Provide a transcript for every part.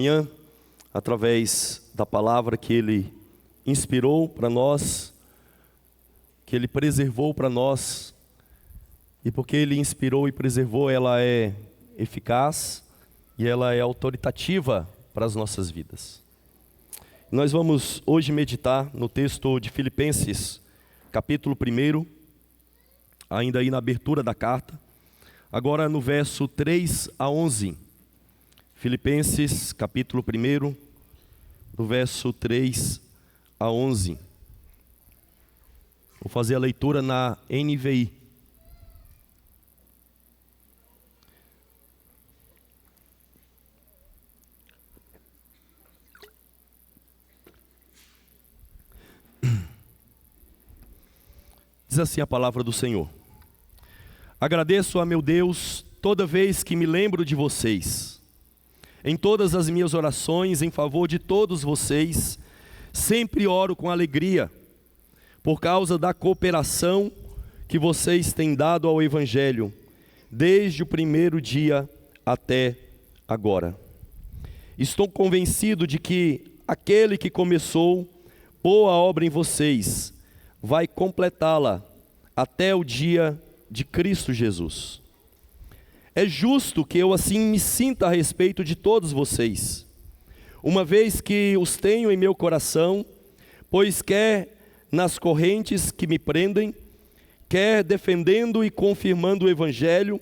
Manhã, através da palavra que Ele inspirou para nós, que Ele preservou para nós, e porque Ele inspirou e preservou, ela é eficaz e ela é autoritativa para as nossas vidas. Nós vamos hoje meditar no texto de Filipenses, capítulo 1, ainda aí na abertura da carta, agora no verso 3 a 11. Filipenses, capítulo 1, do verso 3 a 11. Vou fazer a leitura na NVI. Diz assim a palavra do Senhor: Agradeço a meu Deus toda vez que me lembro de vocês. Em todas as minhas orações em favor de todos vocês, sempre oro com alegria, por causa da cooperação que vocês têm dado ao Evangelho, desde o primeiro dia até agora. Estou convencido de que aquele que começou boa obra em vocês, vai completá-la até o dia de Cristo Jesus. É justo que eu assim me sinta a respeito de todos vocês, uma vez que os tenho em meu coração, pois quer nas correntes que me prendem, quer defendendo e confirmando o Evangelho,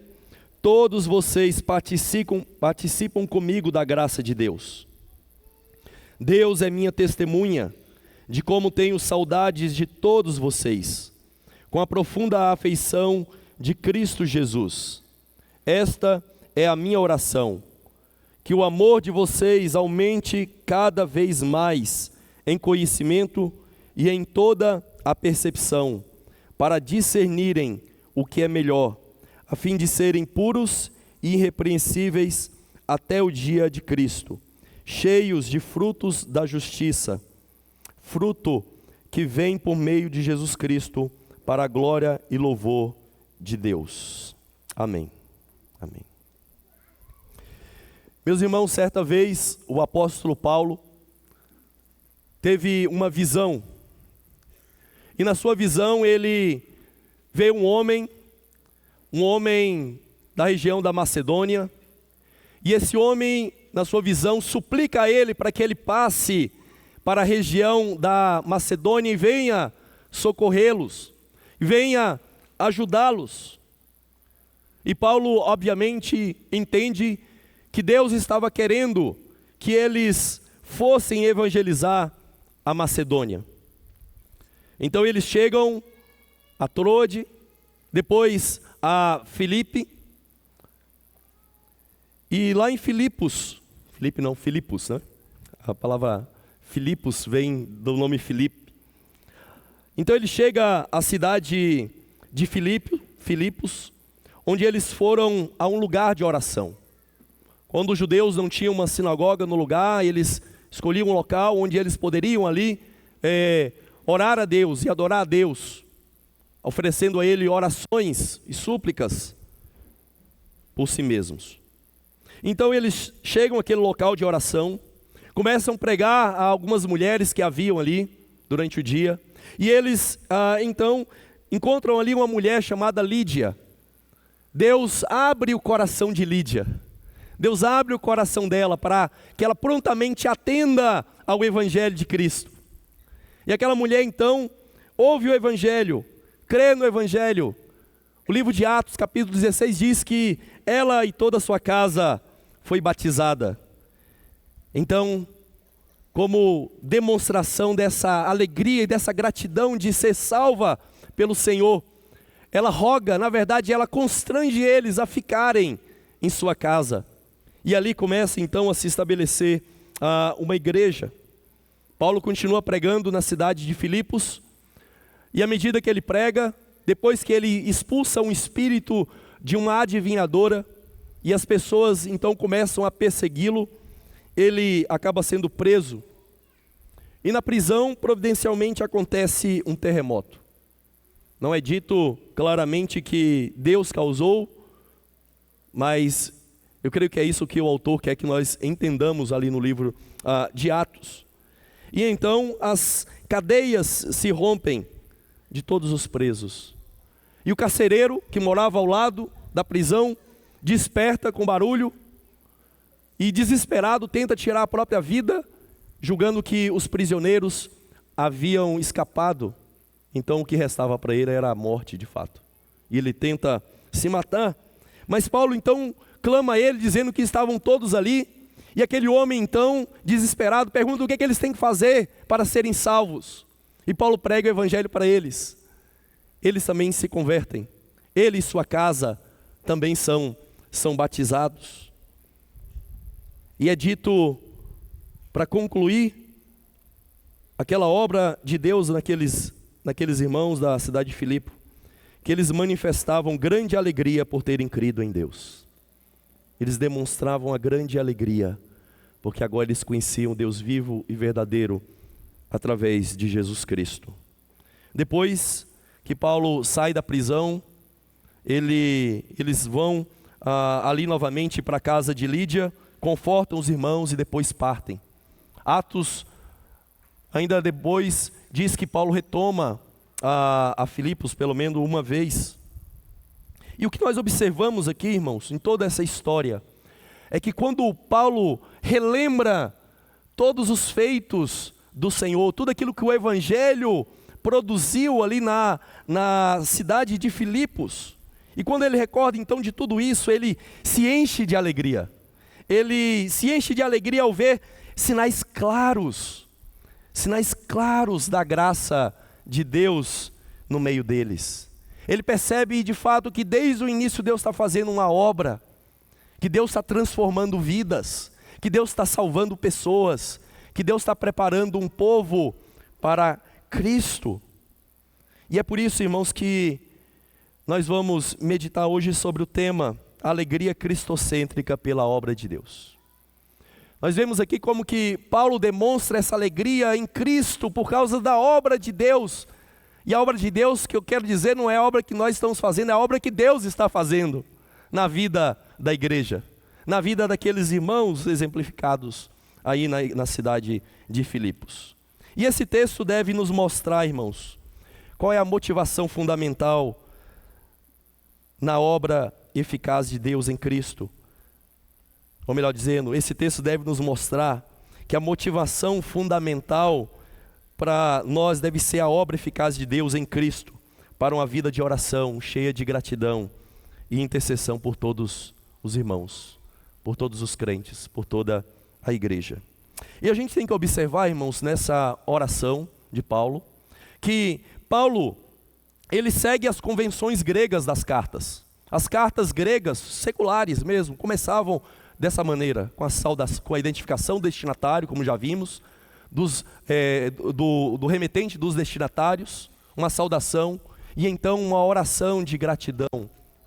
todos vocês participam comigo da graça de Deus. Deus é minha testemunha de como tenho saudades de todos vocês, com a profunda afeição de Cristo Jesus. Esta é a minha oração, que o amor de vocês aumente cada vez mais em conhecimento e em toda a percepção, para discernirem o que é melhor, a fim de serem puros e irrepreensíveis até o dia de Cristo, cheios de frutos da justiça, fruto que vem por meio de Jesus Cristo, para a glória e louvor de Deus. Amém. Amém. Meus irmãos, certa vez o apóstolo Paulo teve uma visão, e na sua visão ele vê um homem da região da Macedônia, e esse homem, na sua visão, suplica a ele para que ele passe para a região da Macedônia e venha socorrê-los, venha ajudá-los. E Paulo, obviamente, entende que Deus estava querendo que eles fossem evangelizar a Macedônia. Então eles chegam a Troade, depois a Filipe, e lá em Filipos, né? A palavra Filipos vem do nome Filipe. Então ele chega à cidade de Filipos, onde eles foram a um lugar de oração. Quando os judeus não tinham uma sinagoga no lugar, eles escolhiam um local onde eles poderiam ali orar a Deus e adorar a Deus, oferecendo a Ele orações e súplicas por si mesmos. Então eles chegam àquele local de oração, começam a pregar a algumas mulheres que haviam ali durante o dia, e eles então encontram ali uma mulher chamada Lídia. Deus abre o coração de Lídia, Deus abre o coração dela para que ela prontamente atenda ao Evangelho de Cristo. E aquela mulher então ouve o Evangelho, crê no Evangelho. O livro de Atos, capítulo 16, diz que ela e toda a sua casa foi batizada. Então, como demonstração dessa alegria e dessa gratidão de ser salva pelo Senhor, ela roga, na verdade ela constrange eles a ficarem em sua casa. E ali começa então a se estabelecer uma igreja. Paulo continua pregando na cidade de Filipos, e à medida que ele prega, depois que ele expulsa um espírito de uma adivinhadora, e as pessoas então começam a persegui-lo, ele acaba sendo preso. E na prisão, providencialmente, acontece um terremoto. Não é dito claramente que Deus causou, mas Eu creio que é isso que o autor quer que nós entendamos ali no livro de Atos. E então as cadeias se rompem de todos os presos. E o carcereiro, que morava ao lado da prisão, desperta com barulho e, desesperado, tenta tirar a própria vida, julgando que os prisioneiros haviam escapado. Então o que restava para ele era a morte de fato. E ele tenta se matar. Mas Paulo então clama a ele, dizendo que estavam todos ali. E aquele homem então, desesperado, pergunta o que eles têm que fazer para serem salvos. E Paulo prega o evangelho para eles. Eles também se convertem. Ele e sua casa também são batizados. E é dito, para concluir, aquela obra de Deus naqueles irmãos da cidade de Filipe, que eles manifestavam grande alegria por terem crido em Deus. Eles demonstravam a grande alegria, porque agora eles conheciam Deus vivo e verdadeiro através de Jesus Cristo. Depois que Paulo sai da prisão, eles vão ali novamente para a casa de Lídia, confortam os irmãos e depois partem. Atos, ainda depois, diz que Paulo retoma a Filipos pelo menos uma vez. E o que nós observamos aqui, irmãos, em toda essa história, é que quando Paulo relembra todos os feitos do Senhor, tudo aquilo que o Evangelho produziu ali na cidade de Filipos, e quando ele recorda então de tudo isso, ele se enche de alegria. Ele se enche de alegria ao ver sinais claros da graça de Deus no meio deles. Ele percebe de fato que desde o início Deus está fazendo uma obra, que Deus está transformando vidas, que Deus está salvando pessoas, que Deus está preparando um povo para Cristo. E é por isso, irmãos, que nós vamos meditar hoje sobre o tema alegria cristocêntrica pela obra de Deus. Nós vemos aqui como que Paulo demonstra essa alegria em Cristo por causa da obra de Deus. E a obra de Deus, que eu quero dizer, não é a obra que nós estamos fazendo, é a obra que Deus está fazendo na vida da igreja, na vida daqueles irmãos exemplificados aí na cidade de Filipos. E esse texto deve nos mostrar, irmãos, qual é a motivação fundamental na obra eficaz de Deus em Cristo. Ou melhor dizendo, esse texto deve nos mostrar que a motivação fundamental para nós deve ser a obra eficaz de Deus em Cristo, para uma vida de oração, cheia de gratidão e intercessão por todos os irmãos, por todos os crentes, por toda a igreja. E a gente tem que observar, irmãos, nessa oração de Paulo, que Paulo, ele segue as convenções gregas das cartas. As cartas gregas, seculares mesmo, começavam dessa maneira, com a identificação do destinatário, como já vimos, do remetente dos destinatários, uma saudação, e então uma oração de gratidão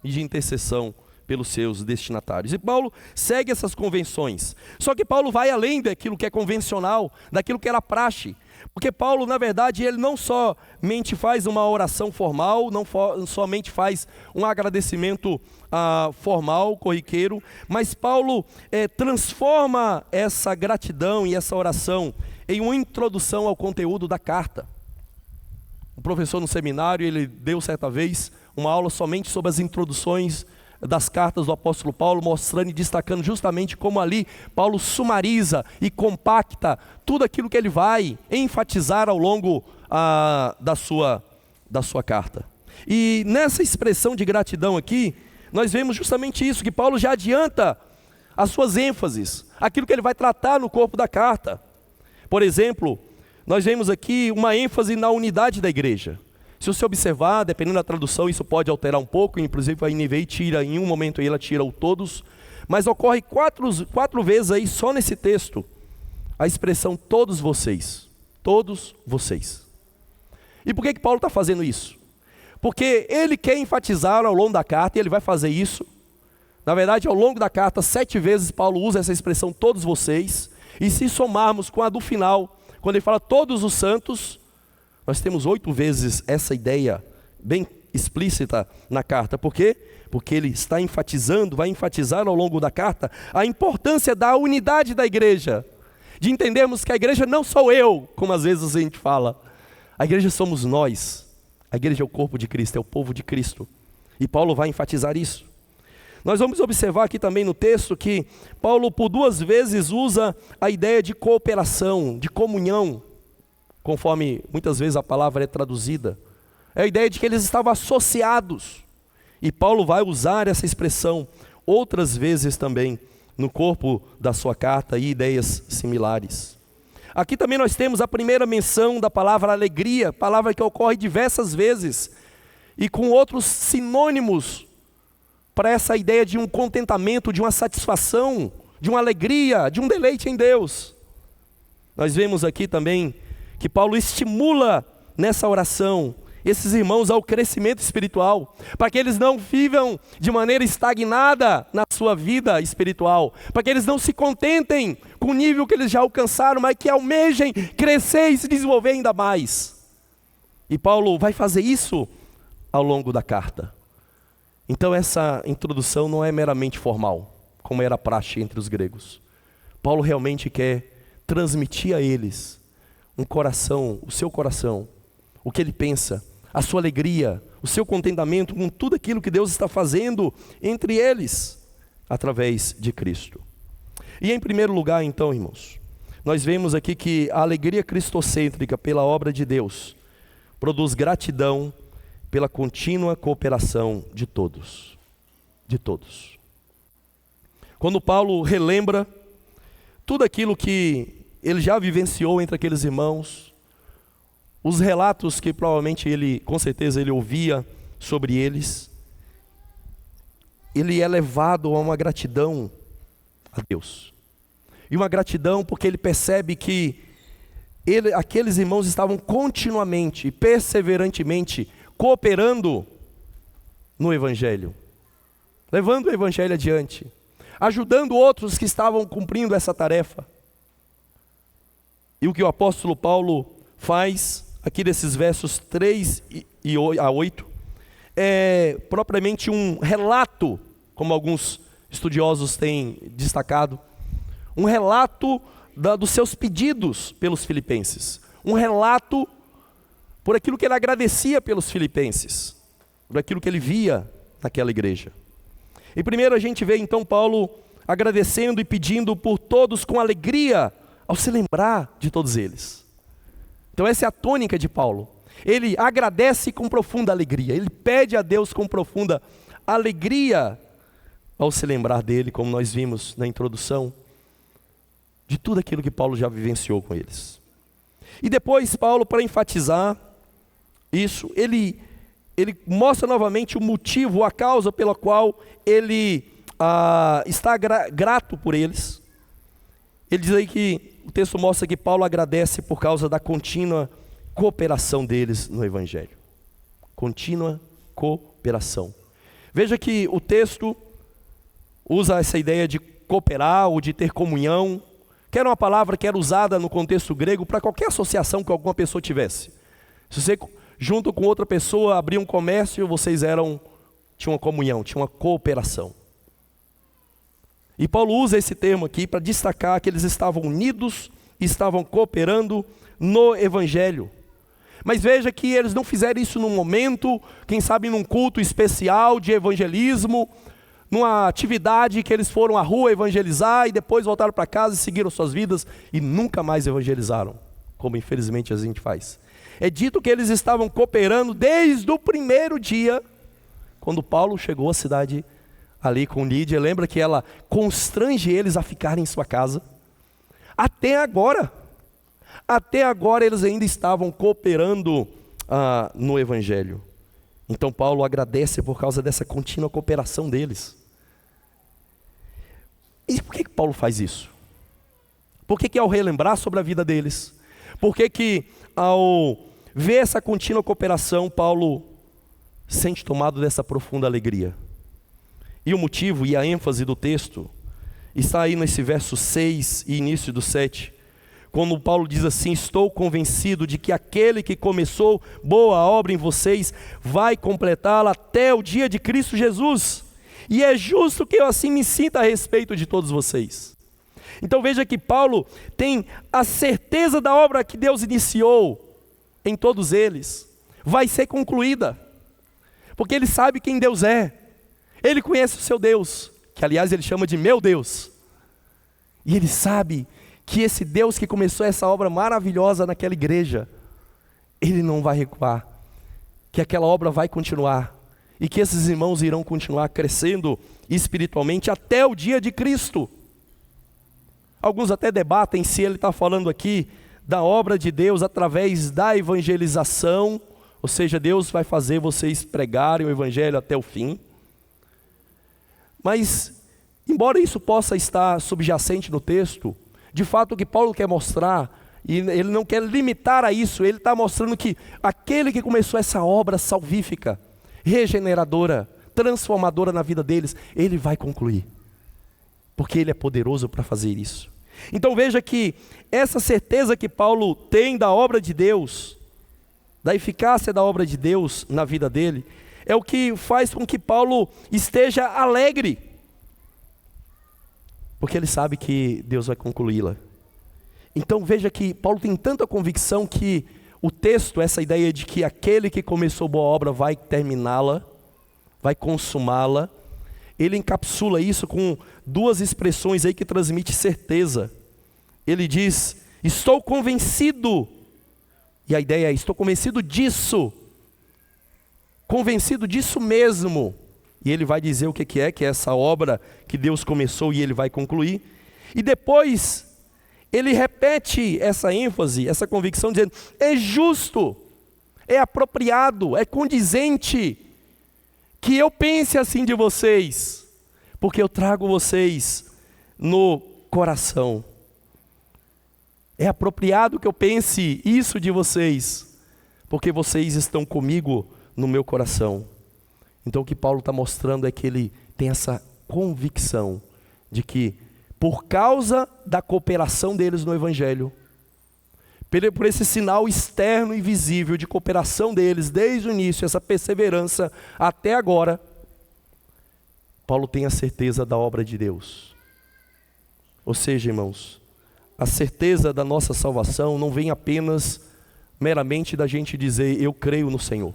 e de intercessão pelos seus destinatários. E Paulo segue essas convenções. Só que Paulo vai além daquilo que é convencional, daquilo que era praxe. Porque Paulo, na verdade, ele não somente faz uma oração formal, não somente faz um agradecimento formal, corriqueiro, mas Paulo transforma essa gratidão e essa oração em uma introdução ao conteúdo da carta. O professor no seminário, ele deu certa vez uma aula somente sobre as introduções das cartas do apóstolo Paulo, mostrando e destacando justamente como ali Paulo sumariza e compacta tudo aquilo que ele vai enfatizar ao longo da sua carta. E nessa expressão de gratidão aqui, nós vemos justamente isso, que Paulo já adianta as suas ênfases, aquilo que ele vai tratar no corpo da carta. Por exemplo, nós vemos aqui uma ênfase na unidade da igreja. Se você observar, dependendo da tradução, isso pode alterar um pouco, inclusive a NVI tira, em um momento aí ela tira o todos, mas ocorre quatro vezes aí só nesse texto, a expressão todos vocês. Todos vocês. E por que Paulo está fazendo isso? Porque ele quer enfatizar ao longo da carta, e ele vai fazer isso. Na verdade, ao longo da carta, 7 vezes Paulo usa essa expressão todos vocês, e se somarmos com a do final, quando ele fala todos os santos, nós temos 8 vezes essa ideia bem explícita na carta. Por quê? Porque ele está enfatizando, vai enfatizar ao longo da carta, a importância da unidade da igreja. De entendermos que a igreja não sou eu, como às vezes a gente fala. A igreja somos nós. A igreja é o corpo de Cristo, é o povo de Cristo. E Paulo vai enfatizar isso. Nós vamos observar aqui também no texto que Paulo por 2 vezes usa a ideia de cooperação, de comunhão, conforme muitas vezes a palavra é traduzida. É a ideia de que eles estavam associados. E Paulo vai usar essa expressão outras vezes também no corpo da sua carta e ideias similares. Aqui também nós temos a primeira menção da palavra alegria, palavra que ocorre diversas vezes, e com outros sinônimos para essa ideia de um contentamento, de uma satisfação, de uma alegria, de um deleite em Deus. Nós vemos aqui também que Paulo estimula nessa oração esses irmãos ao crescimento espiritual, para que eles não vivam de maneira estagnada na sua vida espiritual, para que eles não se contentem com o nível que eles já alcançaram, mas que almejem crescer e se desenvolver ainda mais. E Paulo vai fazer isso ao longo da carta. Então essa introdução não é meramente formal, como era a praxe entre os gregos. Paulo realmente quer transmitir a eles um coração, o seu coração, o que ele pensa, a sua alegria, o seu contentamento com tudo aquilo que Deus está fazendo entre eles, através de Cristo. E em primeiro lugar então, irmãos, nós vemos aqui que a alegria cristocêntrica pela obra de Deus produz gratidão pela contínua cooperação de todos. De todos. Quando Paulo relembra tudo aquilo que ele já vivenciou entre aqueles irmãos, os relatos que provavelmente ele, com certeza ele ouvia sobre eles, ele é levado a uma gratidão a Deus. E uma gratidão porque ele percebe que aqueles irmãos estavam continuamente e perseverantemente cooperando no Evangelho, levando o Evangelho adiante, ajudando outros que estavam cumprindo essa tarefa. E o que o apóstolo Paulo faz aqui desses versos 3 a 8 é propriamente um relato, como alguns estudiosos têm destacado, um relato dos seus pedidos pelos filipenses, um relato por aquilo que ele agradecia pelos filipenses, por aquilo que ele via naquela igreja. E primeiro a gente vê então Paulo agradecendo e pedindo por todos com alegria, ao se lembrar de todos eles. Então essa é a tônica de Paulo. Ele agradece com profunda alegria, ele pede a Deus com profunda alegria, ao se lembrar dele, como nós vimos na introdução, de tudo aquilo que Paulo já vivenciou com eles. E depois Paulo, para enfatizar isso, ele mostra novamente o motivo, a causa pela qual ele está grato por eles. Ele diz aí que o texto mostra que Paulo agradece por causa da contínua cooperação deles no Evangelho. Contínua cooperação. Veja que o texto usa essa ideia de cooperar ou de ter comunhão, que era uma palavra que era usada no contexto grego para qualquer associação que alguma pessoa tivesse. Se você, junto com outra pessoa, abria um comércio, vocês tinham uma comunhão, tinham uma cooperação. E Paulo usa esse termo aqui para destacar que eles estavam unidos e estavam cooperando no Evangelho. Mas veja que eles não fizeram isso num momento, quem sabe num culto especial de evangelismo, numa atividade que eles foram à rua evangelizar e depois voltaram para casa e seguiram suas vidas e nunca mais evangelizaram, como infelizmente a gente faz. É dito que eles estavam cooperando desde o primeiro dia, quando Paulo chegou à cidade ali com Lídia. Lembra que ela constrange eles a ficarem em sua casa? Até agora eles ainda estavam cooperando no Evangelho. Então Paulo agradece por causa dessa contínua cooperação deles. E por que Paulo faz isso? Por que ao relembrar sobre a vida deles, por que ao ver essa contínua cooperação, Paulo sente tomado dessa profunda alegria? E o motivo e a ênfase do texto está aí nesse verso 6 e início do 7, quando Paulo diz assim: estou convencido de que aquele que começou boa obra em vocês vai completá-la até o dia de Cristo Jesus. E é justo que eu assim me sinta a respeito de todos vocês. Então veja que Paulo tem a certeza da obra que Deus iniciou em todos eles vai ser concluída, porque ele sabe quem Deus é, ele conhece o seu Deus, que aliás ele chama de meu Deus, e ele sabe que esse Deus que começou essa obra maravilhosa naquela igreja, ele não vai recuar, que aquela obra vai continuar, e que esses irmãos irão continuar crescendo espiritualmente até o dia de Cristo. Alguns até debatem se ele está falando aqui da obra de Deus através da evangelização, ou seja, Deus vai fazer vocês pregarem o evangelho até o fim. Mas, embora isso possa estar subjacente no texto, de fato o que Paulo quer mostrar, e ele não quer limitar a isso, ele está mostrando que aquele que começou essa obra salvífica, regeneradora, transformadora na vida deles, ele vai concluir, porque ele é poderoso para fazer isso. Então veja que essa certeza que Paulo tem da obra de Deus, da eficácia da obra de Deus na vida dele, é o que faz com que Paulo esteja alegre, porque ele sabe que Deus vai concluí-la. Então veja que Paulo tem tanta convicção que o texto, essa ideia de que aquele que começou boa obra vai terminá-la, vai consumá-la, ele encapsula isso com duas expressões aí que transmite certeza. Ele diz: estou convencido, e a ideia é: estou convencido disso mesmo. E ele vai dizer o que é essa obra que Deus começou e ele vai concluir. E depois ele repete essa ênfase, essa convicção, dizendo: é justo, é apropriado, é condizente que eu pense assim de vocês, porque eu trago vocês no coração. É apropriado que eu pense isso de vocês, porque vocês estão comigo no meu coração. Então o que Paulo está mostrando é que ele tem essa convicção de que, por causa da cooperação deles no Evangelho, por esse sinal externo e visível de cooperação deles desde o início, essa perseverança até agora, Paulo tem a certeza da obra de Deus. Ou seja, irmãos, a certeza da nossa salvação não vem apenas meramente da gente dizer: eu creio no Senhor.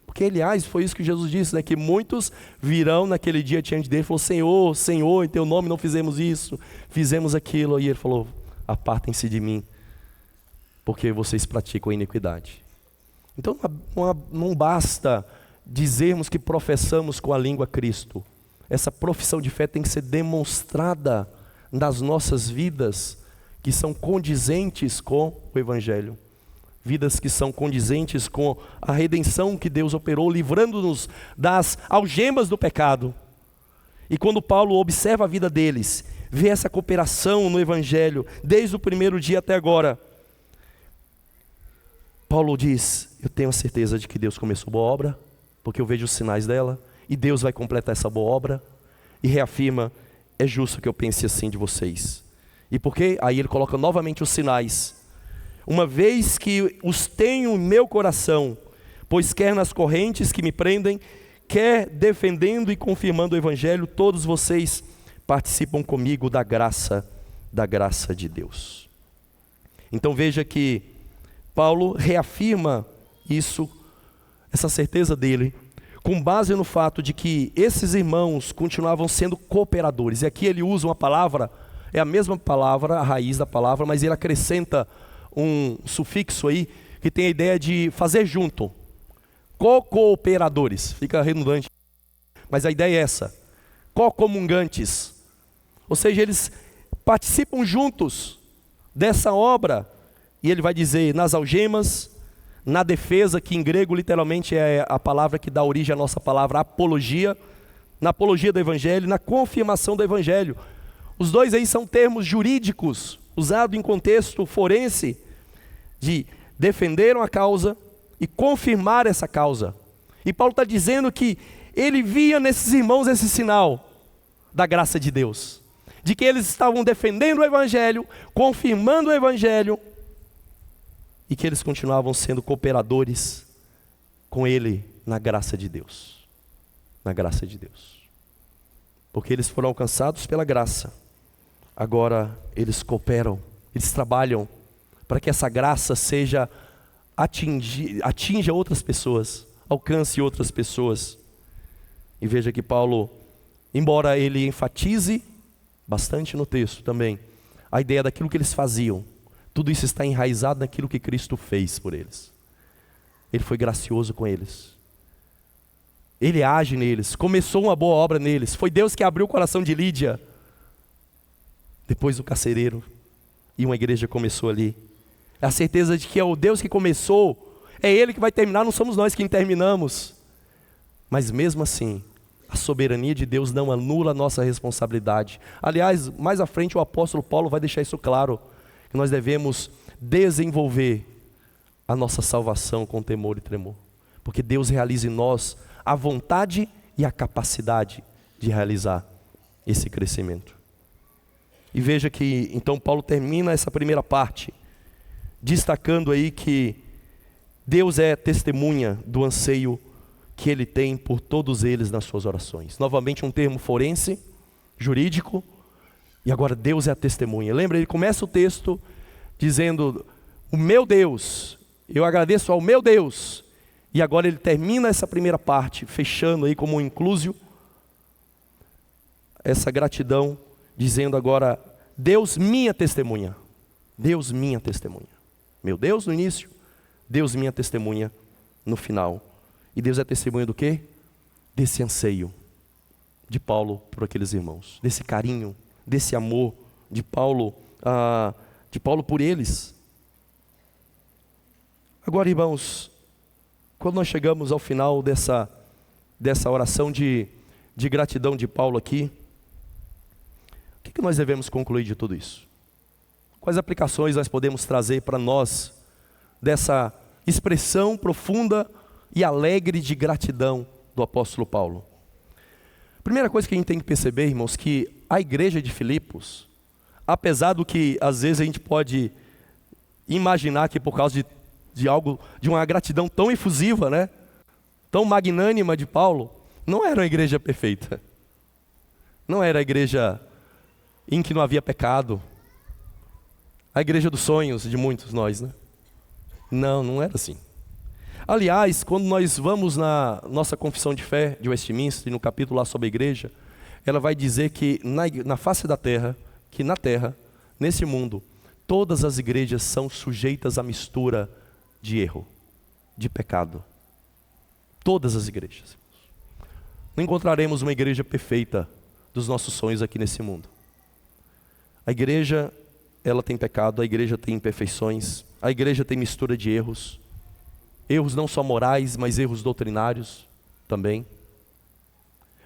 Porque, aliás, foi isso que Jesus disse, né? Que muitos virão naquele dia diante dele e falam: Senhor, Senhor, em teu nome não fizemos isso, fizemos aquilo. E ele falou: apartem-se de mim, porque vocês praticam a iniquidade. Então não basta dizermos que professamos com a língua Cristo. Essa profissão de fé tem que ser demonstrada nas nossas vidas, que são condizentes com o Evangelho. Vidas que são condizentes com a redenção que Deus operou, livrando-nos das algemas do pecado. E quando Paulo observa a vida deles, vê essa cooperação no Evangelho, desde o primeiro dia até agora, Paulo diz: eu tenho a certeza de que Deus começou boa obra, porque eu vejo os sinais dela, e Deus vai completar essa boa obra, e reafirma: é justo que eu pense assim de vocês. E por quê? Aí ele coloca novamente os sinais. Uma vez que os tenho em meu coração, pois quer nas correntes que me prendem, quer defendendo e confirmando o Evangelho, todos vocês participam comigo da graça de Deus. Então veja que Paulo reafirma isso, essa certeza dele, com base no fato de que esses irmãos continuavam sendo cooperadores. E aqui ele usa uma palavra, é a mesma palavra, a raiz da palavra, mas ele acrescenta um sufixo aí, que tem a ideia de fazer junto. Co-cooperadores, fica redundante, mas a ideia é essa: co-comungantes. Ou seja, eles participam juntos dessa obra, e ele vai dizer: nas algemas, na defesa, que em grego literalmente é a palavra que dá origem à nossa palavra apologia, na apologia do Evangelho, na confirmação do Evangelho. Os dois aí são termos jurídicos, usados em contexto forense, de defender uma causa e confirmar essa causa. E Paulo está dizendo que ele via nesses irmãos esse sinal da graça de Deus. de que eles estavam defendendo o Evangelho, confirmando o Evangelho, e que eles continuavam sendo cooperadores com ele na graça de Deus. Na graça de Deus. Porque eles foram alcançados pela graça. Agora eles cooperam, eles trabalham para que essa graça seja atinja outras pessoas, alcance outras pessoas. E veja que Paulo, embora ele enfatize bastante no texto também a ideia daquilo que eles faziam, tudo isso está enraizado naquilo que Cristo fez por eles. Ele foi gracioso com eles. Ele age neles, começou uma boa obra neles. Foi Deus que abriu o coração de Lídia, depois do carcereiro, e uma igreja começou ali. É a certeza de que é o Deus que começou, é Ele que vai terminar, não somos nós quem terminamos. Mas mesmo assim, a soberania de Deus não anula a nossa responsabilidade. Aliás, mais à frente o apóstolo Paulo vai deixar isso claro, que nós devemos desenvolver a nossa salvação com temor e tremor. Porque Deus realiza em nós a vontade e a capacidade de realizar esse crescimento. E veja que então Paulo termina essa primeira parte, destacando aí que Deus é testemunha do anseio que Ele tem por todos eles nas suas orações. Novamente um termo forense, jurídico, e agora Deus é a testemunha. Lembra, ele começa o texto dizendo, o meu Deus, eu agradeço ao meu Deus. E agora ele termina essa primeira parte, fechando aí como um inclusio, essa gratidão, dizendo agora, Deus minha testemunha. Deus minha testemunha. Meu Deus no início, Deus minha testemunha no final. E Deus é testemunha do quê? Desse anseio de Paulo por aqueles irmãos, desse carinho, desse amor de Paulo por eles. Agora, irmãos, quando nós chegamos ao final dessa oração de gratidão de Paulo aqui, o que nós devemos concluir de tudo isso? Quais aplicações nós podemos trazer para nós dessa expressão profunda e alegre de gratidão do apóstolo Paulo? Primeira coisa que a gente tem que perceber, irmãos, que a igreja de Filipos, apesar do que às vezes a gente pode imaginar que por causa de uma gratidão tão efusiva, né, tão magnânima de Paulo, não era uma igreja perfeita. Não era a igreja em que não havia pecado. A igreja dos sonhos de muitos nós, né? Não era assim. Aliás, quando nós vamos na nossa confissão de fé de Westminster, no capítulo lá sobre a igreja, ela vai dizer que na face da terra, que na terra, nesse mundo, todas as igrejas são sujeitas à mistura de erro, de pecado. Todas as igrejas. Não encontraremos uma igreja perfeita dos nossos sonhos aqui nesse mundo. A igreja, ela tem pecado, a igreja tem imperfeições, a igreja tem mistura de erros. Erros não só morais, mas erros doutrinários também.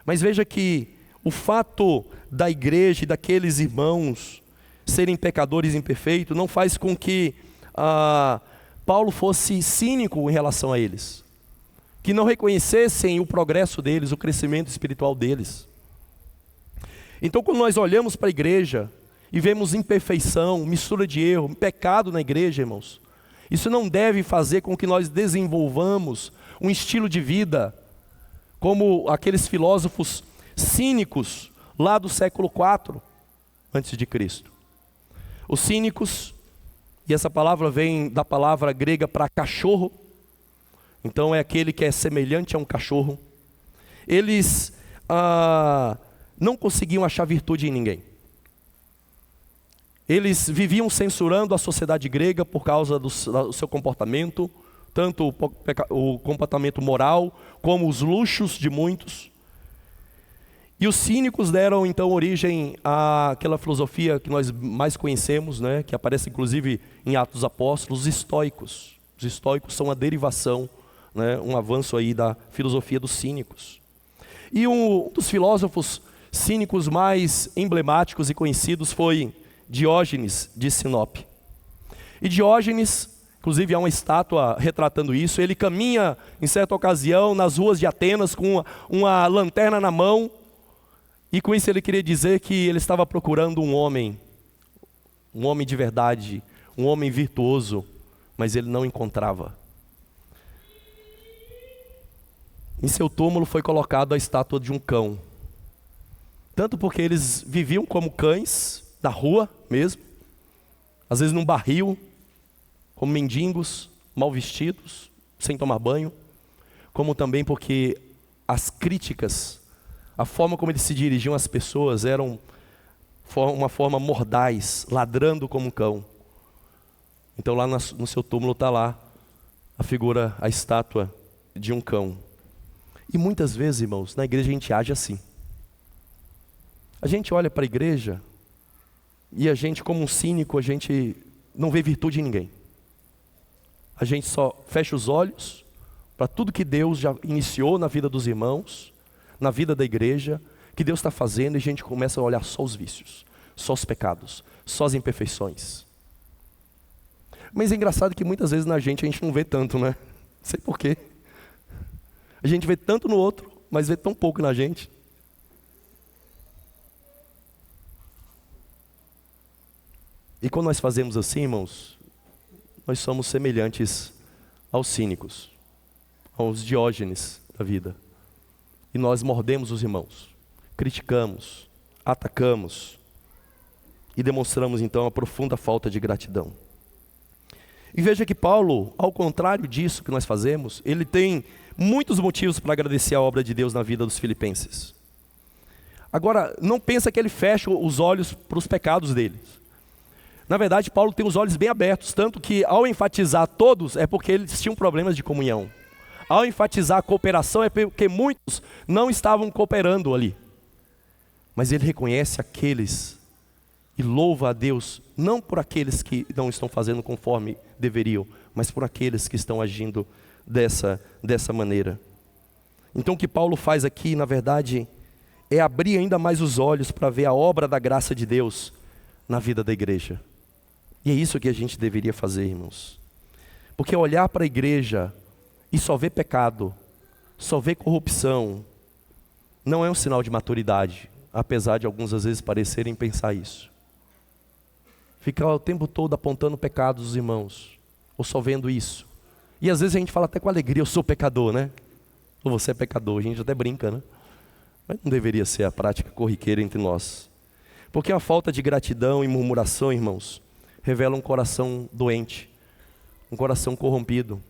Mas veja que o fato da igreja e daqueles irmãos serem pecadores imperfeitos não faz com que Paulo fosse cínico em relação a eles, que não reconhecessem o progresso deles, o crescimento espiritual deles. Então, quando nós olhamos para a igreja e vemos imperfeição, mistura de erro, pecado na igreja, irmãos, isso não deve fazer com que nós desenvolvamos um estilo de vida como aqueles filósofos cínicos lá do século IV antes de Cristo. Os cínicos, e essa palavra vem da palavra grega para cachorro, então é aquele que é semelhante a um cachorro. Eles não conseguiam achar virtude em ninguém. Eles viviam censurando a sociedade grega por causa do seu comportamento, tanto o comportamento moral, como os luxos de muitos. E os cínicos deram então origem àquela filosofia que nós mais conhecemos, né, que aparece inclusive em Atos dos Apóstolos, os estoicos. Os estoicos são uma derivação, né, um avanço aí da filosofia dos cínicos. E um dos filósofos cínicos mais emblemáticos e conhecidos foi Diógenes de Sinope. E Diógenes, inclusive há uma estátua retratando isso, ele caminha em certa ocasião nas ruas de Atenas com uma lanterna na mão, E com isso ele queria dizer que ele estava procurando um homem de verdade, um homem virtuoso, mas ele não encontrava. Em seu túmulo foi colocada a estátua de um cão. Tanto porque eles viviam como cães, da rua mesmo, às vezes num barril, como mendigos, mal vestidos, sem tomar banho, como também porque as críticas, a forma como eles se dirigiam às pessoas eram uma forma mordaz, ladrando como um cão. Então lá no seu túmulo está lá a figura, a estátua de um cão. E muitas vezes, irmãos, na igreja a gente age assim. A gente olha para a igreja e a gente, como um cínico, a gente não vê virtude em ninguém. A gente só fecha os olhos para tudo que Deus já iniciou na vida dos irmãos, na vida da igreja, que Deus está fazendo, e a gente começa a olhar só os vícios, só os pecados, só as imperfeições. Mas é engraçado que muitas vezes na gente a gente não vê tanto, né? Não sei porquê. A gente vê tanto no outro, mas vê tão pouco na gente. E quando nós fazemos assim, irmãos, nós somos semelhantes aos cínicos, aos Diógenes da vida. E nós mordemos os irmãos, criticamos, atacamos e demonstramos então a profunda falta de gratidão. E veja que Paulo, ao contrário disso que nós fazemos, ele tem muitos motivos para agradecer a obra de Deus na vida dos filipenses. Agora, não pensa que ele fecha os olhos para os pecados deles. Na verdade, Paulo tem os olhos bem abertos, tanto que ao enfatizar todos, é porque eles tinham problemas de comunhão. Ao enfatizar a cooperação, é porque muitos não estavam cooperando ali. Mas ele reconhece aqueles e louva a Deus, não por aqueles que não estão fazendo conforme deveriam, mas por aqueles que estão agindo dessa maneira. Então o que Paulo faz aqui, na verdade, é abrir ainda mais os olhos para ver a obra da graça de Deus na vida da igreja. E é isso que a gente deveria fazer, irmãos. Porque olhar para a igreja e só ver pecado, só ver corrupção, não é um sinal de maturidade, apesar de alguns às vezes parecerem pensar isso. Ficar o tempo todo apontando pecados dos irmãos, ou só vendo isso. E às vezes a gente fala até com alegria, eu sou pecador, né? Ou você é pecador, a gente até brinca, né? Mas não deveria ser a prática corriqueira entre nós. Porque a falta de gratidão e murmuração, irmãos, revela um coração doente, um coração corrompido.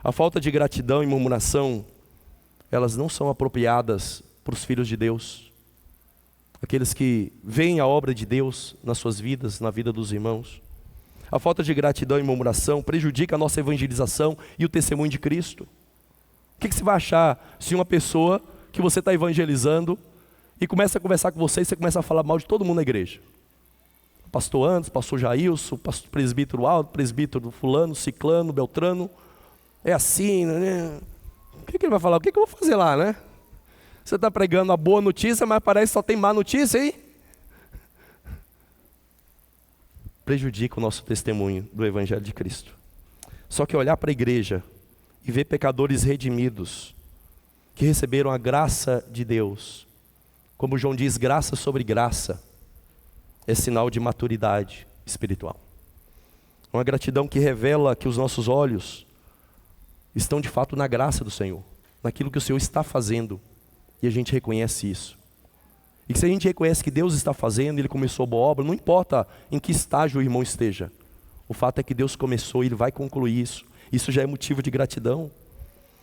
A falta de gratidão e murmuração, elas não são apropriadas para os filhos de Deus. Aqueles que veem a obra de Deus nas suas vidas, na vida dos irmãos. A falta de gratidão e murmuração prejudica a nossa evangelização e o testemunho de Cristo. O que você vai achar se uma pessoa que você está evangelizando e começa a conversar com você e você começa a falar mal de todo mundo na igreja? Pastor Anderson, pastor Jailson, pastor presbítero Aldo, presbítero fulano, ciclano, beltrano. É assim, né? O que ele vai falar? O que eu vou fazer lá, né? Você está pregando a boa notícia, mas parece que só tem má notícia aí. Prejudica o nosso testemunho do Evangelho de Cristo. Só que olhar para a igreja e ver pecadores redimidos, que receberam a graça de Deus, como João diz, graça sobre graça, é sinal de maturidade espiritual. Uma gratidão que revela que os nossos olhos estão de fato na graça do Senhor, naquilo que o Senhor está fazendo, e a gente reconhece isso. E que se a gente reconhece que Deus está fazendo, Ele começou a boa obra, não importa em que estágio o irmão esteja, o fato é que Deus começou e Ele vai concluir isso. Isso já é motivo de gratidão.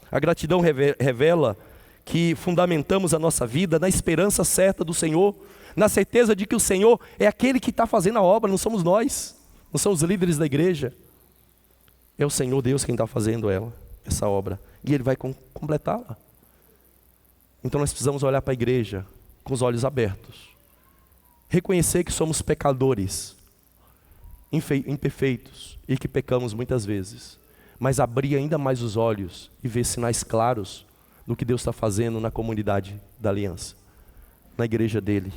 A gratidão revela que fundamentamos a nossa vida na esperança certa do Senhor, na certeza de que o Senhor é aquele que está fazendo a obra, não somos nós, não são os líderes da igreja. É o Senhor Deus quem está fazendo essa obra, e Ele vai completá-la. Então nós precisamos olhar para a igreja com os olhos abertos, reconhecer que somos pecadores, imperfeitos, e que pecamos muitas vezes, mas abrir ainda mais os olhos e ver sinais claros do que Deus está fazendo na comunidade da aliança, na igreja dele.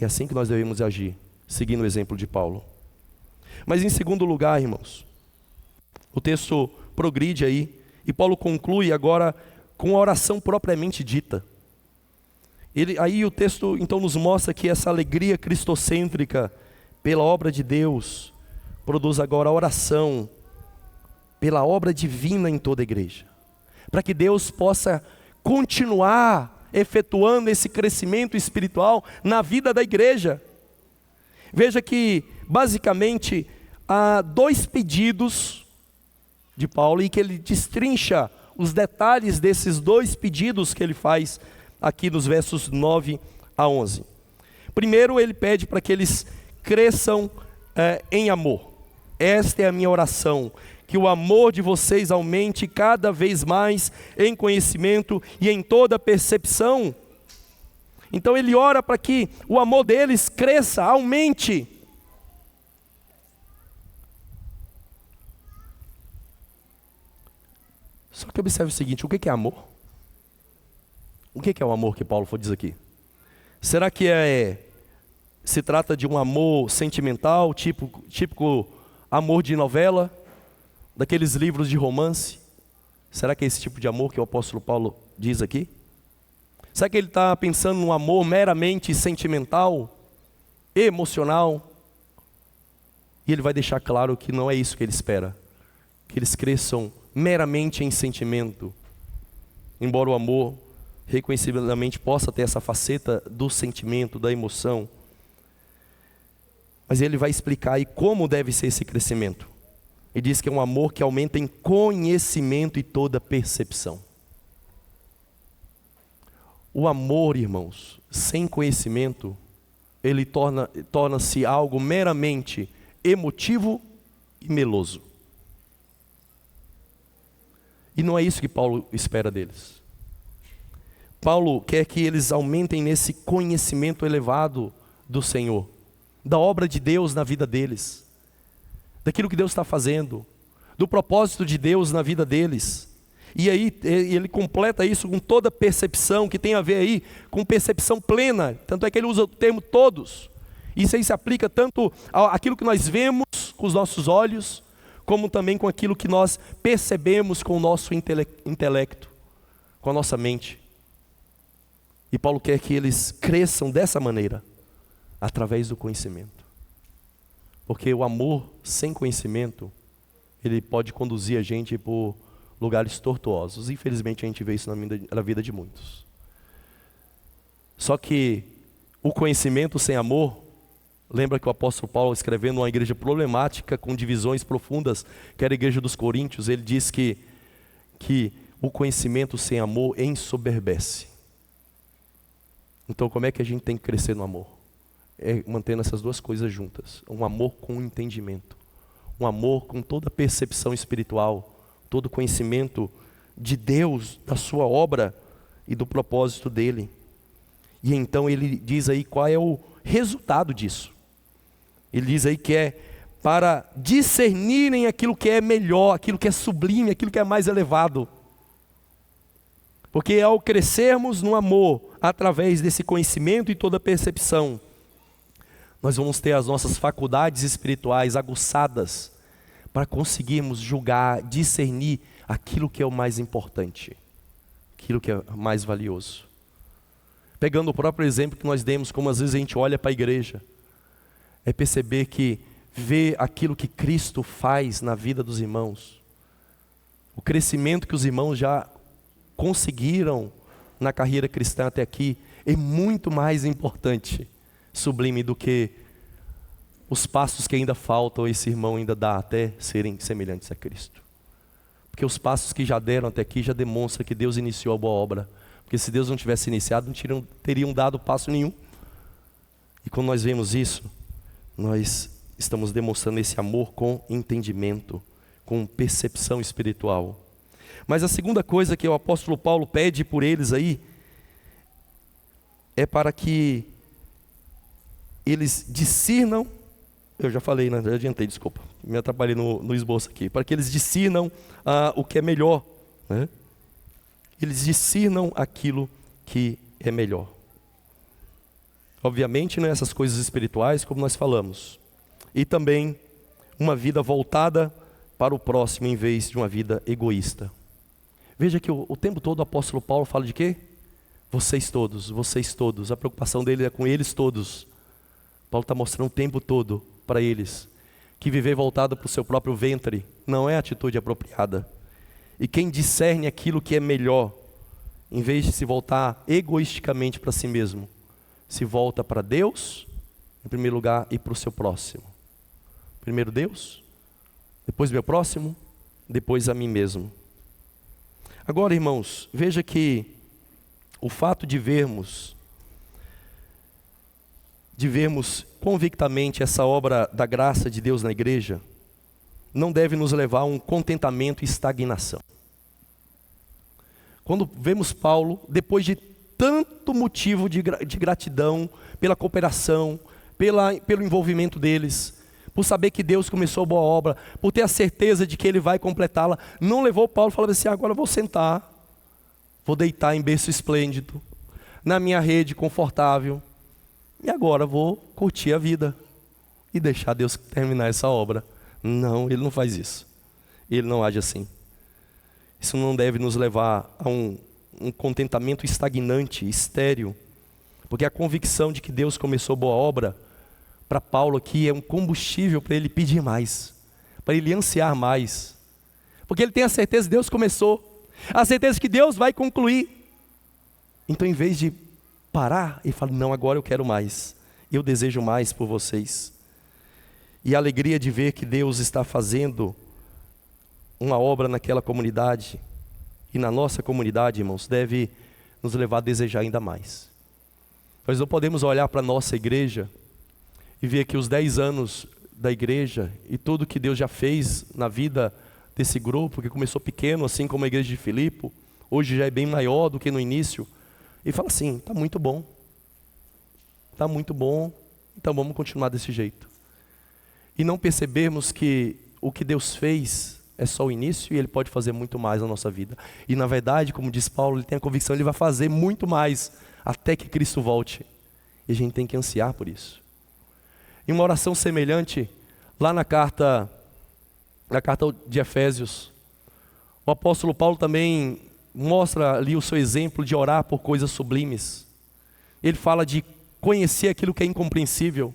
É assim que nós devemos agir, seguindo o exemplo de Paulo. Mas em segundo lugar, irmãos, o texto progride aí, e Paulo conclui agora com a oração propriamente dita. Aí o texto então nos mostra que essa alegria cristocêntrica pela obra de Deus produz agora a oração pela obra divina em toda a igreja, para que Deus possa continuar efetuando esse crescimento espiritual na vida da igreja. Veja que basicamente há 2 pedidos de Paulo, e que ele destrincha os detalhes desses 2 pedidos que ele faz aqui nos versos 9 a 11. Primeiro, ele pede para que eles cresçam em amor. Esta é a minha oração, que o amor de vocês aumente cada vez mais em conhecimento e em toda percepção. Então ele ora para que o amor deles cresça, aumente. Só que observe o seguinte: o que é amor? O que é o amor que Paulo diz aqui? Será que se trata de um amor sentimental, típico amor de novela, daqueles livros de romance? Será que é esse tipo de amor que o apóstolo Paulo diz aqui? Será que ele está pensando num amor meramente sentimental, emocional? E ele vai deixar claro que não é isso que ele espera, que eles cresçam meramente em sentimento, embora o amor reconhecidamente possa ter essa faceta do sentimento, da emoção. Mas ele vai explicar aí como deve ser esse crescimento. Ele diz que é um amor que aumenta em conhecimento e toda percepção. O amor, irmãos, sem conhecimento, ele torna-se algo meramente emotivo e meloso. E não é isso que Paulo espera deles. Paulo quer que eles aumentem nesse conhecimento elevado do Senhor, da obra de Deus na vida deles, daquilo que Deus está fazendo, do propósito de Deus na vida deles. E aí ele completa isso com toda percepção, que tem a ver aí com percepção plena. Tanto é que ele usa o termo todos. Isso aí se aplica tanto àquilo que nós vemos com os nossos olhos, como também com aquilo que nós percebemos com o nosso intelecto, com a nossa mente. E Paulo quer que eles cresçam dessa maneira, através do conhecimento. Porque o amor sem conhecimento, ele pode conduzir a gente por lugares tortuosos. Infelizmente a gente vê isso na vida de muitos. Só que o conhecimento sem amor, lembra que o apóstolo Paulo, escrevendo uma igreja problemática, com divisões profundas, que era a igreja dos Coríntios, ele diz que o conhecimento sem amor ensoberbece. Então como é que a gente tem que crescer no amor? É mantendo essas 2 coisas juntas. Um amor com entendimento, um amor com toda percepção espiritual, todo conhecimento de Deus, da sua obra e do propósito dele. E então ele diz aí qual é o resultado disso. Ele diz aí que é para discernirem aquilo que é melhor, aquilo que é sublime, aquilo que é mais elevado. Porque ao crescermos no amor, através desse conhecimento e toda percepção, nós vamos ter as nossas faculdades espirituais aguçadas para conseguirmos julgar, discernir aquilo que é o mais importante, aquilo que é mais valioso. Pegando o próprio exemplo que nós demos, como às vezes a gente olha para a igreja, é perceber que vê aquilo que Cristo faz na vida dos irmãos, o crescimento que os irmãos já conseguiram na carreira cristã até aqui, é muito mais importante, sublime, do que os passos que ainda faltam esse irmão ainda dá até serem semelhantes a Cristo. Porque os passos que já deram até aqui já demonstram que Deus iniciou a boa obra. Porque se Deus não tivesse iniciado, não teriam dado passo nenhum. E quando nós vemos isso, nós estamos demonstrando esse amor com entendimento, com percepção espiritual. Mas a segunda coisa que o apóstolo Paulo pede por eles aí, é para que eles discernam, eu já falei, né? Já adiantei, desculpa, me atrapalhei no esboço aqui, para que eles discernam o que é melhor, né? Eles discernam aquilo que é melhor. Obviamente, né, essas coisas espirituais, como nós falamos, e também uma vida voltada para o próximo, em vez de uma vida egoísta. Veja que o tempo todo o apóstolo Paulo fala de quê? vocês todos, a preocupação dele é com eles todos. Paulo está mostrando o tempo todo para eles que viver voltado para o seu próprio ventre não é a atitude apropriada. E quem discerne aquilo que é melhor, em vez de se voltar egoisticamente para si mesmo, se volta para Deus, em primeiro lugar, e para o seu próximo. Primeiro Deus, depois meu próximo, depois a mim mesmo. Agora, irmãos, veja que o fato de vermos convictamente essa obra da graça de Deus na igreja, não deve nos levar a um contentamento e estagnação. Quando vemos Paulo, depois de tanto motivo de gratidão, pela cooperação, pelo envolvimento deles, por saber que Deus começou a boa obra, por ter a certeza de que Ele vai completá-la, não levou Paulo e falou assim: agora eu vou sentar, vou deitar em berço esplêndido, na minha rede confortável, e agora vou curtir a vida e deixar Deus terminar essa obra. Não, ele não faz isso. Ele não age assim. Isso não deve nos levar a um contentamento estagnante, estéril, porque a convicção de que Deus começou boa obra, para Paulo aqui é um combustível para ele pedir mais, para ele ansiar mais, porque ele tem a certeza que Deus começou, a certeza que Deus vai concluir. Então, em vez de parar, ele fala: não, agora eu quero mais, eu desejo mais por vocês. E a alegria de ver que Deus está fazendo uma obra naquela comunidade e na nossa comunidade, irmãos, deve nos levar a desejar ainda mais. Nós não podemos olhar para a nossa igreja e ver que os 10 anos da igreja e tudo que Deus já fez na vida desse grupo, que começou pequeno, assim como a igreja de Filipe, hoje já é bem maior do que no início, e fala assim: está muito bom, então vamos continuar desse jeito. E não percebermos que o que Deus fez é só o início e Ele pode fazer muito mais na nossa vida. E na verdade, como diz Paulo, ele tem a convicção, Ele vai fazer muito mais até que Cristo volte. E a gente tem que ansiar por isso. Em uma oração semelhante, lá na carta de Efésios, o apóstolo Paulo também mostra ali o seu exemplo de orar por coisas sublimes. Ele fala de conhecer aquilo que é incompreensível.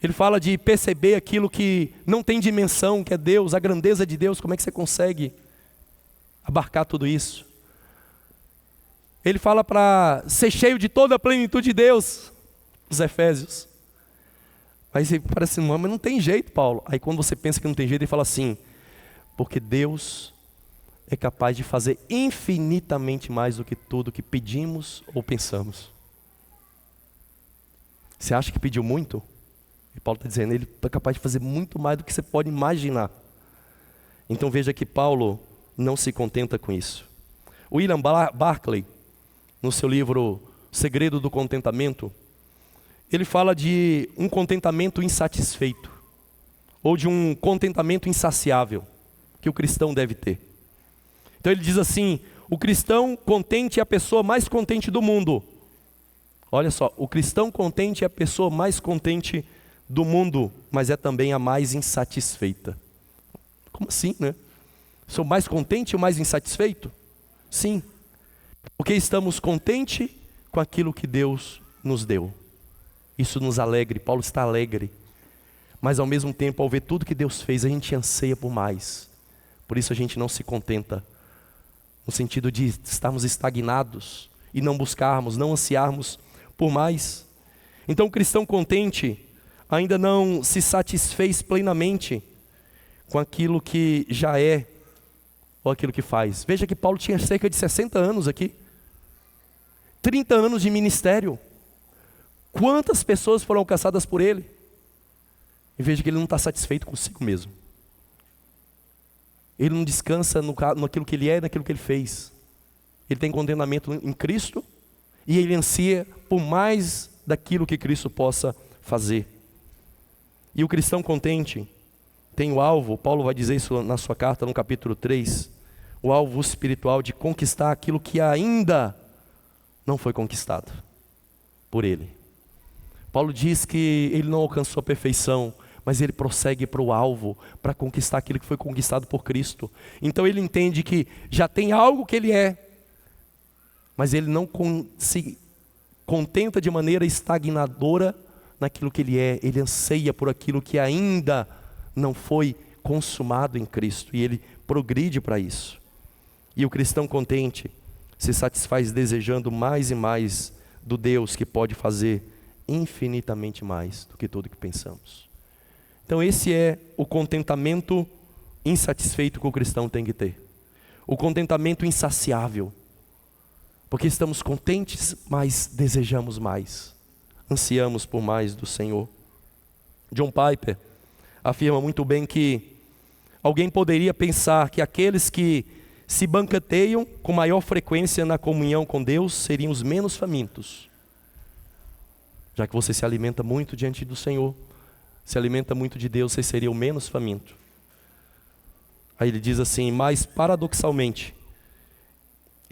Ele fala de perceber aquilo que não tem dimensão, que é Deus, a grandeza de Deus. Como é que você consegue abarcar tudo isso? Ele fala para ser cheio de toda a plenitude de Deus, os Efésios. Mas ele parece: mas não tem jeito, Paulo. Aí quando você pensa que não tem jeito, ele fala assim: porque Deus é capaz de fazer infinitamente mais do que tudo que pedimos ou pensamos. Você acha que pediu muito? E Paulo está dizendo: Ele é capaz de fazer muito mais do que você pode imaginar. Então veja que Paulo não se contenta com isso. William Barclay, no seu livro Segredo do Contentamento, ele fala de um contentamento insatisfeito, ou de um contentamento insaciável, que o cristão deve ter. Então ele diz assim: o cristão contente é a pessoa mais contente do mundo. Olha só, o cristão contente é a pessoa mais contente do mundo, mas é também a mais insatisfeita. Como assim, né? Sou mais contente ou mais insatisfeito? Sim, porque estamos contentes com aquilo que Deus nos deu. Isso nos alegra. Paulo está alegre, mas ao mesmo tempo, ao ver tudo que Deus fez, a gente anseia por mais. Por isso a gente não se contenta, no sentido de estarmos estagnados e não buscarmos, não ansiarmos por mais. Então o cristão contente ainda não se satisfez plenamente com aquilo que já é, ou aquilo que faz. Veja que Paulo tinha cerca de 60 anos aqui, 30 anos de ministério. Quantas pessoas foram alcançadas por ele? E veja que ele não está satisfeito consigo mesmo. Ele não descansa naquilo que ele é e naquilo que ele fez. Ele tem contentamento em Cristo e ele ansia por mais daquilo que Cristo possa fazer. E o cristão contente tem o alvo, Paulo vai dizer isso na sua carta no capítulo 3, o alvo espiritual de conquistar aquilo que ainda não foi conquistado por ele. Paulo diz que ele não alcançou a perfeição, mas ele prossegue para o alvo, para conquistar aquilo que foi conquistado por Cristo. Então ele entende que já tem algo que ele é, mas ele não se contenta de maneira estagnadora naquilo que ele é. Ele anseia por aquilo que ainda não foi consumado em Cristo, e ele progride para isso. E o cristão contente se satisfaz desejando mais e mais do Deus que pode fazer infinitamente mais do que tudo que pensamos. Então esse é o contentamento insatisfeito que o cristão tem que ter. O contentamento insaciável. Porque estamos contentes, mas desejamos mais. Ansiamos por mais do Senhor. John Piper afirma muito bem que alguém poderia pensar que aqueles que se banqueteiam com maior frequência na comunhão com Deus seriam os menos famintos. Já que você se alimenta muito diante do Senhor, se alimenta muito de Deus, você seria o menos faminto. Aí ele diz assim: mas paradoxalmente,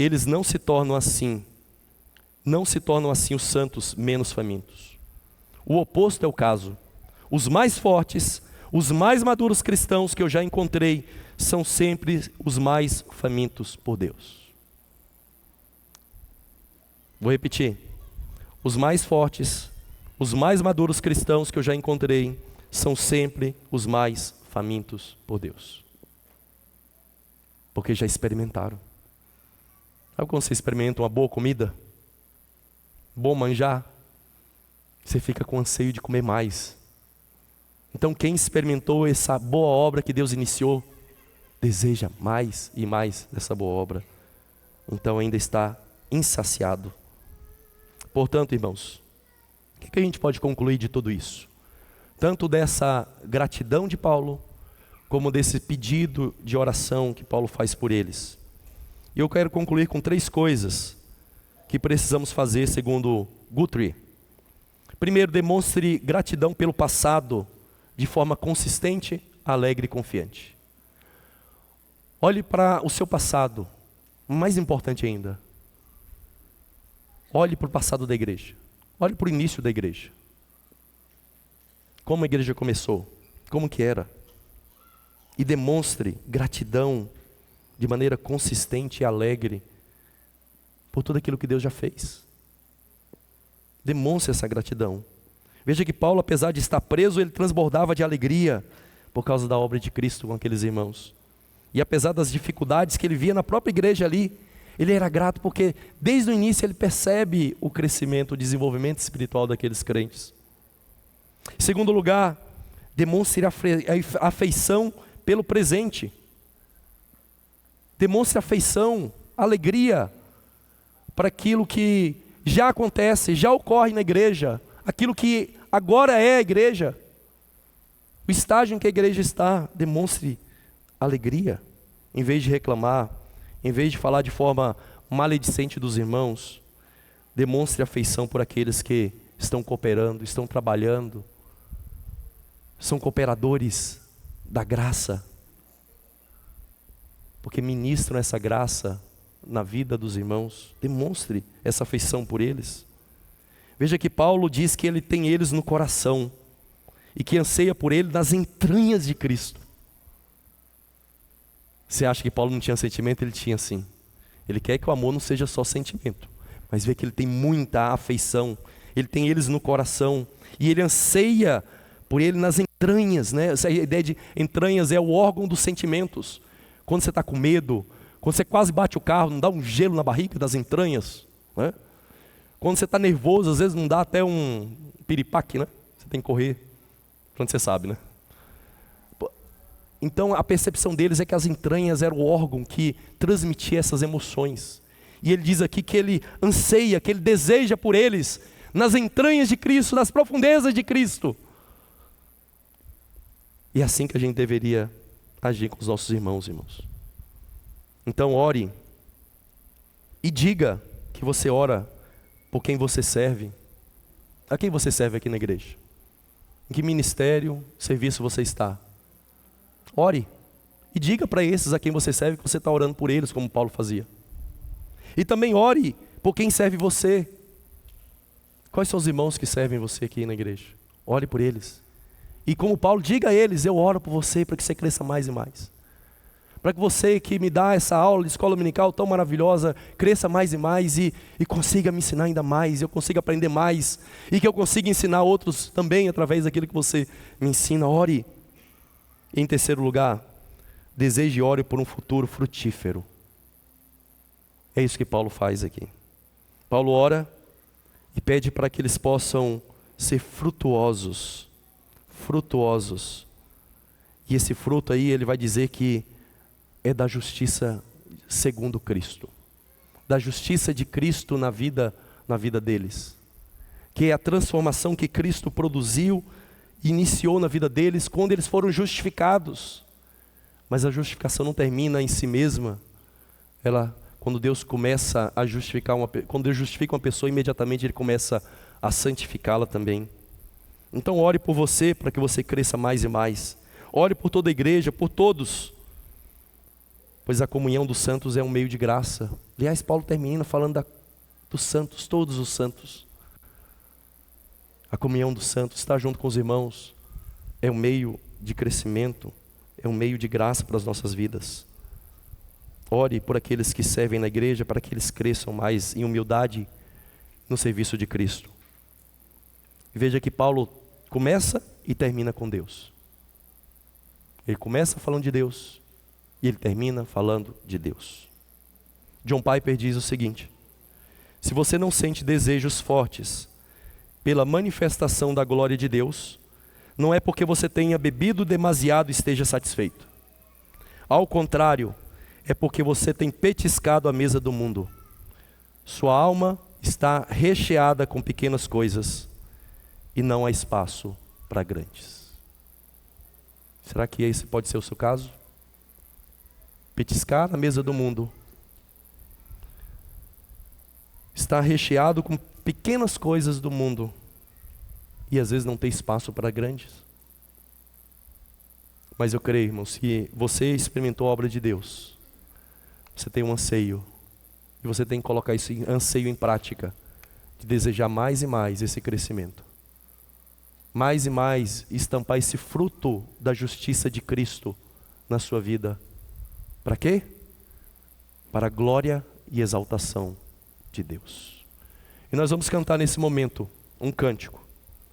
eles não se tornam assim os santos menos famintos. O oposto é o caso. Os mais fortes, os mais maduros cristãos que eu já encontrei, são sempre os mais famintos por Deus. Vou repetir. Os mais fortes, os mais maduros cristãos que eu já encontrei, são sempre os mais famintos por Deus. Porque já experimentaram. Sabe quando você experimenta uma boa comida? Bom manjar? Você fica com anseio de comer mais. Então quem experimentou essa boa obra que Deus iniciou, deseja mais e mais dessa boa obra. Então ainda está insaciado. Portanto, irmãos, o que a gente pode concluir de tudo isso? Tanto dessa gratidão de Paulo, como desse pedido de oração que Paulo faz por eles. E eu quero concluir com 3 coisas que precisamos fazer segundo Guthrie. Primeiro, demonstre gratidão pelo passado de forma consistente, alegre e confiante. Olhe para o seu passado, mais importante ainda. Olhe para o passado da igreja. Olhe para o início da igreja. Como a igreja começou, como que era. E demonstre gratidão de maneira consistente e alegre por tudo aquilo que Deus já fez. Demonstre essa gratidão. Veja que Paulo, apesar de estar preso, ele transbordava de alegria por causa da obra de Cristo com aqueles irmãos. E apesar das dificuldades que ele via na própria igreja ali, ele era grato porque desde o início ele percebe o crescimento, o desenvolvimento espiritual daqueles crentes. Em segundo lugar, demonstre a afeição pelo presente. Demonstre afeição, alegria para aquilo que já acontece, já ocorre na igreja, aquilo que agora é a igreja, o estágio em que a igreja está. Demonstre alegria, em vez de reclamar, em vez de falar de forma maledicente dos irmãos. Demonstre afeição por aqueles que estão cooperando, estão trabalhando, são cooperadores da graça, porque ministram essa graça na vida dos irmãos. Demonstre essa afeição por eles. Veja que Paulo diz que ele tem eles no coração e que anseia por ele nas entranhas de Cristo. Você acha que Paulo não tinha sentimento? Ele tinha sim. Ele quer que o amor não seja só sentimento, mas vê que ele tem muita afeição, ele tem eles no coração e ele anseia por ele nas entranhas, né? Essa ideia de entranhas é o órgão dos sentimentos. Quando você está com medo, quando você quase bate o carro, não dá um gelo na barriga das entranhas, né? Quando você está nervoso, às vezes não dá até um piripaque, né? Você tem que correr, quando você sabe, né? Então a percepção deles é que as entranhas eram o órgão que transmitia essas emoções. E ele diz aqui que ele anseia, que ele deseja por eles, nas entranhas de Cristo, nas profundezas de Cristo. E é assim que a gente deveria agir com os nossos irmãos. Então ore e diga que você ora por quem você serve. A quem você serve aqui na igreja? Em que ministério, serviço você está? Ore e diga para esses a quem você serve que você está orando por eles, como Paulo fazia. E também ore por quem serve você. Quais são os irmãos que servem você aqui na igreja? Ore por eles. E como Paulo, diga a eles: eu oro por você para que você cresça mais e mais. Para que você que me dá essa aula de escola dominical tão maravilhosa, cresça mais e mais e consiga me ensinar ainda mais, eu consiga aprender mais, e que eu consiga ensinar outros também através daquilo que você me ensina. Ore. E em terceiro lugar, deseje e ore por um futuro frutífero. É isso que Paulo faz aqui. Paulo ora e pede para que eles possam ser frutuosos. Frutuosos. E esse fruto aí, ele vai dizer que é da justiça segundo Cristo. Da justiça de Cristo na vida deles. Que é a transformação que Cristo produziu e iniciou na vida deles quando eles foram justificados. Mas a justificação não termina em si mesma. Quando Deus começa a justificar quando Deus justifica uma pessoa, imediatamente Ele começa a santificá-la também. Então ore por você, para que você cresça mais e mais. Ore por toda a igreja, por todos. Pois a comunhão dos santos é um meio de graça. Aliás, Paulo termina falando dos santos, todos os santos. A comunhão dos santos, estar junto com os irmãos, é um meio de crescimento, é um meio de graça para as nossas vidas. Ore por aqueles que servem na igreja, para que eles cresçam mais em humildade no serviço de Cristo. E veja que Paulo começa e termina com Deus. Ele começa falando de Deus e ele termina falando de Deus. John Piper diz o seguinte: se você não sente desejos fortes pela manifestação da glória de Deus, não é porque você tenha bebido demasiado e esteja satisfeito. Ao contrário, é porque você tem petiscado a mesa do mundo. Sua alma está recheada com pequenas coisas e não há espaço para grandes. Será que esse pode ser o seu caso? Petiscar a mesa do mundo. Está recheado com pequenas coisas do mundo e às vezes não tem espaço para grandes. Mas eu creio, irmão, se você experimentou a obra de Deus, você tem um anseio, e você tem que colocar esse anseio em prática, de desejar mais e mais esse crescimento, mais e mais estampar esse fruto da justiça de Cristo na sua vida. Para quê? Para a glória e exaltação de Deus. E nós vamos cantar nesse momento um cântico,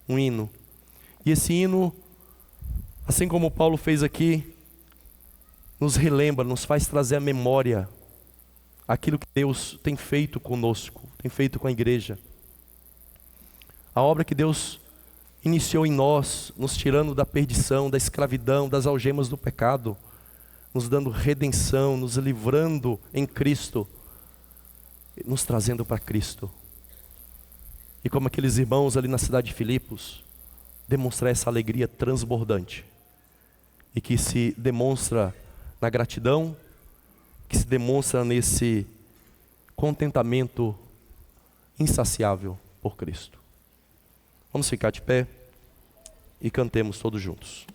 um hino. E esse hino, assim como Paulo fez aqui, nos relembra, nos faz trazer à memória aquilo que Deus tem feito conosco, tem feito com a igreja. A obra que Deus iniciou em nós, nos tirando da perdição, da escravidão, das algemas do pecado, nos dando redenção, nos livrando em Cristo, nos trazendo para Cristo. E como aqueles irmãos ali na cidade de Filipos, demonstrar essa alegria transbordante, e que se demonstra na gratidão, que se demonstra nesse contentamento insaciável por Cristo. Vamos ficar de pé e cantemos todos juntos.